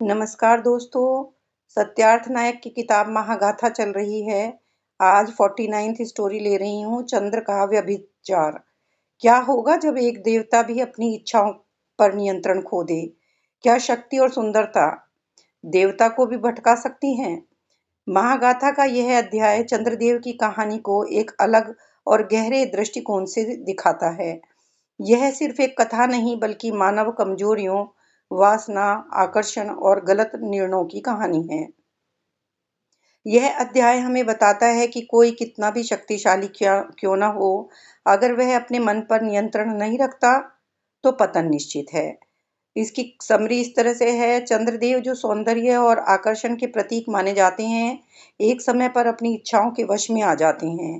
नमस्कार दोस्तों। सत्यार्थ नायक की किताब महागाथा चल रही है। आज 49th स्टोरी ले रही हूँ, चंद्र का व्यभिचार। क्या होगा जब एक देवता भी अपनी इच्छाओं पर नियंत्रण खो दे? क्या शक्ति और सुंदरता देवता को भी भटका सकती हैं? महागाथा का यह अध्याय चंद्रदेव की कहानी को एक अलग और गहरे दृष्टिकोण से दिखाता है। यह सिर्फ एक कथा नहीं बल्कि मानव कमजोरियों, वासना, आकर्षण और गलत निर्णयों की कहानी है। यह अध्याय हमें बताता है कि कोई कितना भी शक्तिशाली क्यों न हो, अगर वह अपने मन पर नियंत्रण नहीं रखता तो पतन निश्चित है। इसकी समरी इस तरह से है। चंद्रदेव, जो सौंदर्य और आकर्षण के प्रतीक माने जाते हैं, एक समय पर अपनी इच्छाओं के वश में आ जाते हैं।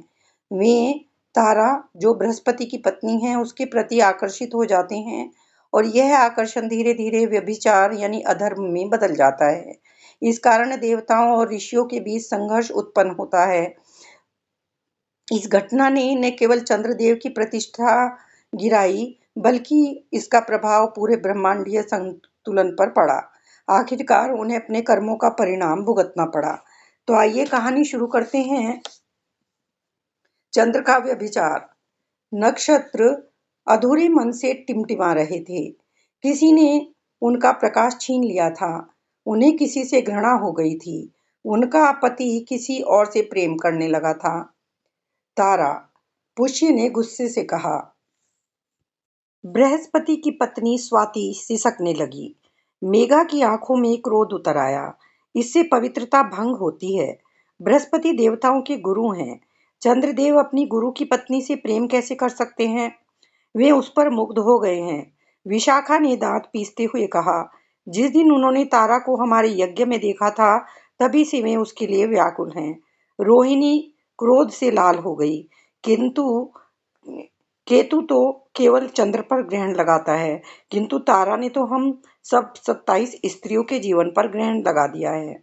वे तारा, जो बृहस्पति की पत्नी है, उसके प्रति आकर्षित हो जाते हैं और यह आकर्षण धीरे धीरे व्यभिचार यानी अधर्म में बदल जाता है। इस कारण देवताओं और ऋषियों के बीच संघर्ष उत्पन्न होता है। इस घटना ने न केवल चंद्रदेव की प्रतिष्ठा गिराई, बल्कि इसका प्रभाव पूरे ब्रह्मांडीय संतुलन पर पड़ा। आखिरकार उन्हें अपने कर्मों का परिणाम भुगतना पड़ा। तो आइए कहानी शुरू करते हैं। चंद्र का व्यभिचार। नक्षत्र अधूरे मन से टिमटिमा रहे थे। किसी ने उनका प्रकाश छीन लिया था। उन्हें किसी से घृणा हो गई थी। उनका पति किसी और से प्रेम करने लगा था। तारा, पुष्य ने गुस्से से कहा। बृहस्पति की पत्नी स्वाति सिसकने लगी। मेघा की आंखों में क्रोध उतर आया। इससे पवित्रता भंग होती है। बृहस्पति देवताओं के गुरु हैं। चंद्रदेव अपनी गुरु की पत्नी से प्रेम कैसे कर सकते हैं? वे उस पर मुग्ध हो गए हैं। विशाखा ने दांत पीसते हुए कहा। जिस दिन उन्होंने तारा को हमारे यज्ञ में देखा था, तभी से वे उसके लिए व्याकुल हैं। रोहिणी क्रोध से लाल हो गई। किंतु केतु तो केवल चंद्र पर ग्रहण लगाता है, किंतु तारा ने तो हम सब 27 स्त्रियों के जीवन पर ग्रहण लगा दिया है।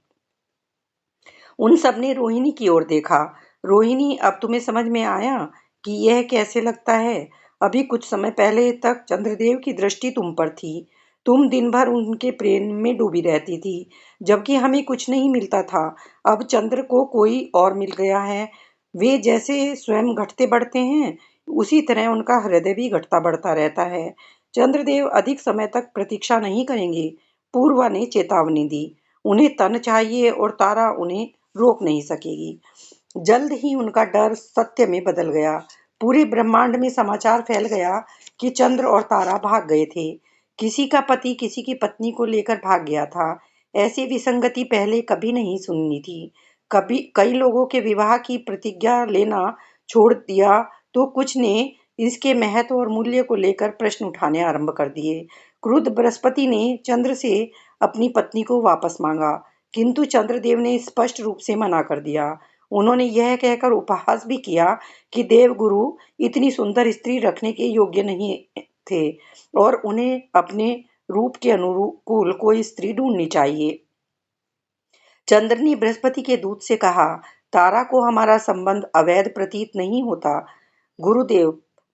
उन सब ने रोहिणी की ओर देखा। रोहिणी, अब तुम्हें समझ में आया कि यह कैसे लगता है? अभी कुछ समय पहले तक चंद्रदेव की दृष्टि तुम पर थी। तुम दिन भर उनके प्रेम में डूबी रहती थी, जबकि हमें कुछ नहीं मिलता था। अब चंद्र को कोई और मिल गया है। वे जैसे स्वयं घटते बढ़ते हैं, उसी तरह उनका हृदय भी घटता बढ़ता रहता है। चंद्रदेव अधिक समय तक प्रतीक्षा नहीं करेंगे। पूर्वा ने चेतावनी दी। उन्हें तन चाहिए और तारा उन्हें रोक नहीं सकेगी। जल्द ही उनका डर सत्य में बदल गया। पूरे ब्रह्मांड में समाचार फैल गया कि चंद्र और तारा भाग गए थे। किसी का पति किसी की पत्नी को लेकर भाग गया था। ऐसी विसंगति पहले कभी नहीं सुनी थी। कभी कई लोगों के विवाह की प्रतिज्ञा लेना छोड़ दिया, तो कुछ ने इसके महत्व और मूल्य को लेकर प्रश्न उठाने आरंभ कर दिए। क्रुद्ध बृहस्पति ने चंद्र से अपनी पत्नी को वापस मांगा, किंतु चंद्रदेव ने स्पष्ट रूप से मना कर दिया। उन्होंने यह कहकर उपहास भी किया कि देवगुरु इतनी सुंदर स्त्री रखने के योग्य नहीं थे और उन्हें अपने रूप के अनुकूल कोई स्त्री ढूंढनी चाहिए। चंद्र ने बृहस्पति के दूत से कहा, तारा को हमारा संबंध अवैध प्रतीत नहीं होता। गुरुदेव,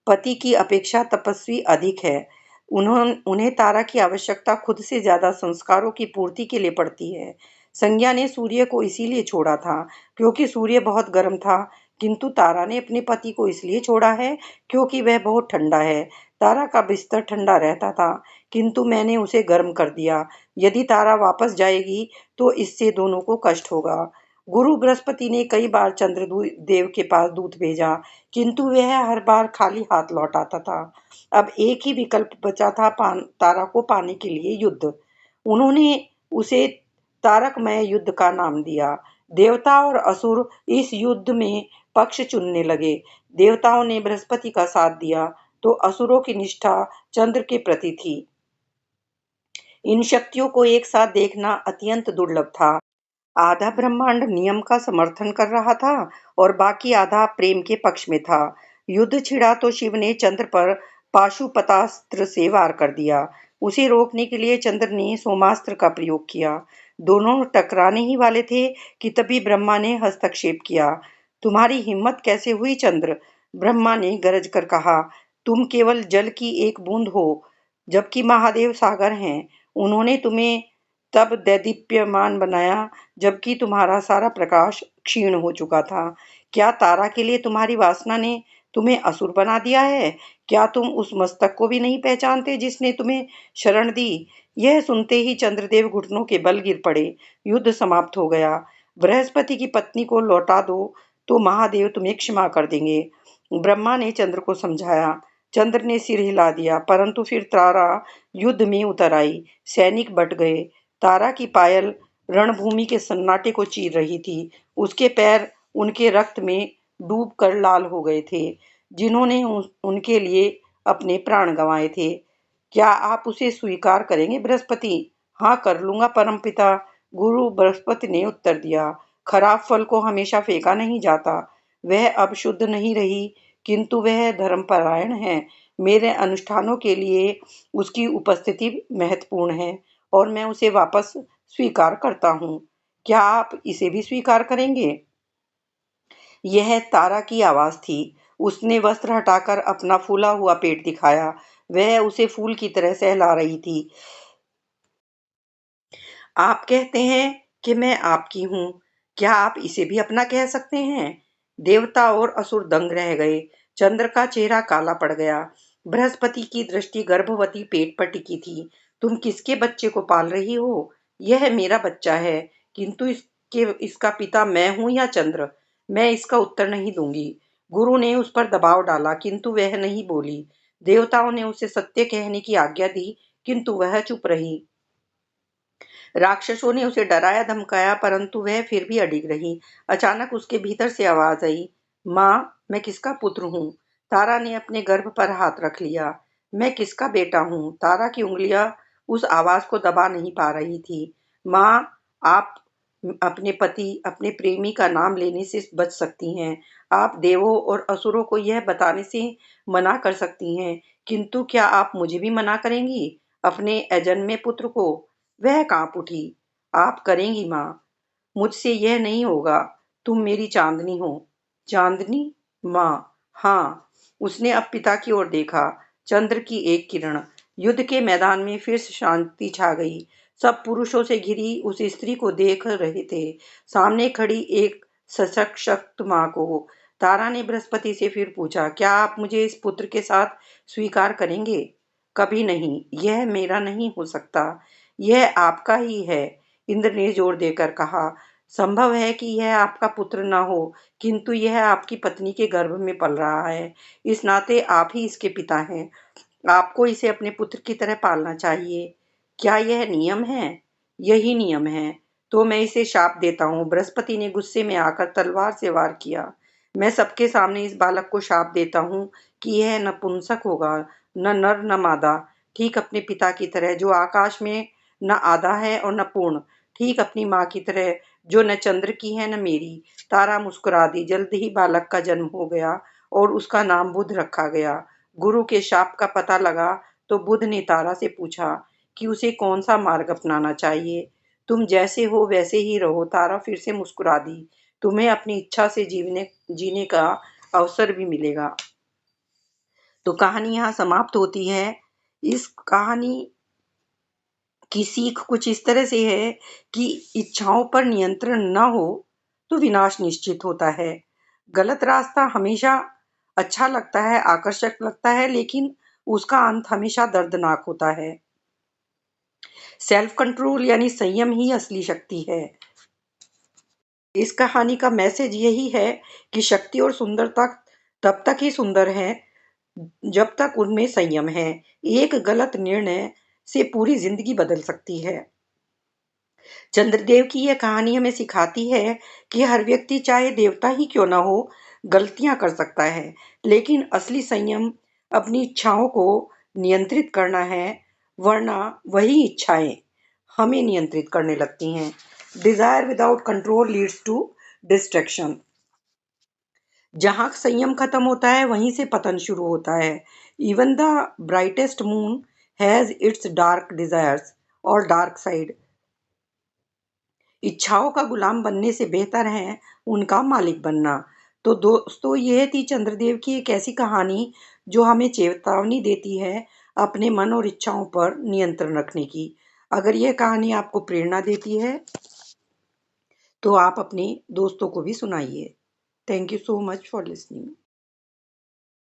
पति की अपेक्षा तपस्वी अधिक है। उन्हें तारा की आवश्यकता खुद से ज्यादा संस्कारों की पूर्ति के लिए पड़ती है। संज्ञा ने सूर्य को इसीलिए छोड़ा था क्योंकि सूर्य बहुत गर्म था, किंतु तारा ने अपने पति को इसलिए छोड़ा है क्योंकि वह बहुत ठंडा है। तारा का बिस्तर ठंडा रहता था, किंतु मैंने उसे गर्म कर दिया। यदि तारा वापस जाएगी तो इससे दोनों को कष्ट होगा। गुरु बृहस्पति ने कई बार चंद्रदेव के पास दूत भेजा, किंतु वह हर बार खाली हाथ लौट आता था। अब एक ही विकल्प बचा था, तारा को पाने के लिए युद्ध। उन्होंने उसे तारकमय युद्ध का नाम दिया। देवता और असुर इस युद्ध में पक्ष चुनने लगे। देवताओं ने बृहस्पति का साथ दिया तो असुरों की निष्ठा चंद्र के प्रति थी। इन शक्तियों को एक साथ देखना अत्यंत दुर्लभ था। आधा ब्रह्मांड नियम का समर्थन कर रहा था और बाकी आधा प्रेम के पक्ष में था। युद्ध छिड़ा तो शिव ने चंद्र पर पाशुपतास्त्र से वार कर दिया। उसे रोकने के लिए चंद्र ने सोमास्त्र का प्रयोग किया। दोनों टकराने ही वाले थे कि तभी ब्रह्मा ने हस्तक्षेप किया। तुम्हारी हिम्मत कैसे हुई चंद्र? ब्रह्मा ने गरज कर कहा। तुम केवल जल की एक बूंद हो, जबकि महादेव सागर हैं। उन्होंने तुम्हें तब दैदीप्यमान बनाया, जबकि तुम्हारा सारा प्रकाश क्षीण हो चुका था। क्या तारा के लिए तुम्हारी वासना ने तुम्हें असुर बना दिया है? क्या तुम उस मस्तक को भी नहीं पहचानते जिसने तुम्हें शरण दी? यह सुनते ही चंद्रदेव घुटनों के बल गिर पड़े। युद्ध समाप्त हो गया। बृहस्पति की पत्नी को लौटा दो, तो महादेव तुम्हें क्षमा कर देंगे। ब्रह्मा ने चंद्र को समझाया। चंद्र ने सिर हिला दिया, परंतु फिर तारा युद्ध में उतर आई। सैनिक बट गए। तारा की पायल रणभूमि के सन्नाटे को चीर रही थी। उसके पैर उनके रक्त में डूबकर लाल हो गए थे, जिन्होंने उनके लिए अपने प्राण गंवाए थे। क्या आप उसे स्वीकार करेंगे बृहस्पति? हाँ, कर लूंगा परमपिता। गुरु बृहस्पति ने उत्तर दिया। खराब फल को हमेशा फेंका नहीं जाता। वह अब शुद्ध नहीं रही, किंतु वह धर्मपरायण है। मेरे अनुष्ठानों के लिए उसकी उपस्थिति महत्वपूर्ण है और मैं उसे वापस स्वीकार करता हूँ। क्या आप इसे भी स्वीकार करेंगे? यह तारा की आवाज थी। उसने वस्त्र हटाकर अपना फूला हुआ पेट दिखाया। वह उसे फूल की तरह सहला रही थी। आप कहते हैं कि मैं आपकी हूँ। क्या आप इसे भी अपना कह सकते हैं? देवता और असुर दंग रह गए। चंद्र का चेहरा काला पड़ गया। बृहस्पति की दृष्टि गर्भवती पेट पर टिकी थी। तुम किसके बच्चे को पाल रही हो? यह मेरा बच्चा है, किंतु इसका पिता मैं हूँ या चंद्र? मैं इसका उत्तर नहीं दूंगी। गुरु ने उस पर दबाव डाला, किंतु वह नहीं बोली। देवताओं ने उसे सत्य कहने की आज्ञा दी, किंतु वह चुप रही। राक्षसों ने उसे डराया धमकाया, परंतु वह फिर भी अडिग रही। अचानक उसके भीतर से आवाज आई, माँ, मैं किसका पुत्र हूँ? तारा ने अपने गर्भ पर हाथ रख लिया। मैं किसका बेटा हूँ? तारा की उंगलियां उस आवाज को दबा नहीं पा रही थी। माँ, आप अपने पति, अपने प्रेमी का नाम लेने से बच सकती हैं। आप देवों और असुरों को यह बताने से मना कर सकती हैं, किंतु क्या आप मुझे भी मना करेंगी, अपने अजन्मे पुत्र को? वह कांप उठी। आप करेंगी माँ? मुझसे यह नहीं होगा। तुम मेरी चांदनी हो। चांदनी? माँ, हाँ। उसने अब पिता की ओर देखा। चंद्र की एक किरण। युद्ध के मैदान में फिर से शांति छा गई। सब पुरुषों से घिरी उस स्त्री को देख रहे थे, सामने खड़ी एक सशक्त माँ को। तारा ने बृहस्पति से फिर पूछा, क्या आप मुझे इस पुत्र के साथ स्वीकार करेंगे? कभी नहीं। यह मेरा नहीं हो सकता। यह आपका ही है। इंद्र ने जोर देकर कहा। संभव है कि यह आपका पुत्र न हो, किंतु यह आपकी पत्नी के गर्भ में पल रहा है। इस नाते आप ही इसके पिता हैं। आपको इसे अपने पुत्र की तरह पालना चाहिए। क्या यह नियम है? यही नियम है। तो मैं इसे शाप देता हूँ। बृहस्पति ने गुस्से में आकर तलवार से वार किया। मैं सबके सामने इस बालक को शाप देता हूँ कि यह नपुंसक होगा, न नर न मादा, ठीक अपने पिता की तरह, जो आकाश में न आधा है और न पूर्ण, ठीक अपनी माँ की तरह, जो न चंद्र की है न मेरी। तारा मुस्कुरा दी। जल्द ही बालक का जन्म हो गया और उसका नाम बुध रखा गया। गुरु के शाप का पता लगा तो बुध ने तारा से पूछा कि उसे कौन सा मार्ग अपनाना चाहिए। तुम जैसे हो वैसे ही रहो। तारा फिर से मुस्कुरा दी। तुम्हें अपनी इच्छा से जीने का अवसर भी मिलेगा। तो कहानी यहाँ समाप्त होती है। इस कहानी की सीख कुछ इस तरह से है कि इच्छाओं पर नियंत्रण न हो तो विनाश निश्चित होता है। गलत रास्ता हमेशा अच्छा लगता है, आकर्षक लगता है, लेकिन उसका अंत हमेशा दर्दनाक होता है। सेल्फ कंट्रोल यानी संयम ही असली शक्ति है। इस कहानी का मैसेज यही है कि शक्ति और सुंदरता तब तक ही सुंदर है जब तक उनमें संयम है। एक गलत निर्णय से पूरी जिंदगी बदल सकती है। चंद्रदेव की यह कहानी हमें सिखाती है कि हर व्यक्ति, चाहे देवता ही क्यों ना हो, गलतियां कर सकता है, लेकिन असली संयम अपनी इच्छाओं को नियंत्रित करना है, वरना वही इच्छाएं हमें नियंत्रित करने लगती हैं। Desire without control leads to distraction. जहां संयम खत्म होता है, वहीं से पतन शुरू होता है। Even the brightest moon has its dark desires और डार्क साइड। इच्छाओं का गुलाम बनने से बेहतर है उनका मालिक बनना। तो दोस्तों, यह थी चंद्रदेव की एक ऐसी कहानी जो हमें चेतावनी देती है अपने मन और इच्छाओं पर नियंत्रण रखने की। अगर यह कहानी आपको प्रेरणा देती है तो आप अपने दोस्तों को भी सुनाइए। Thank you so much for listening.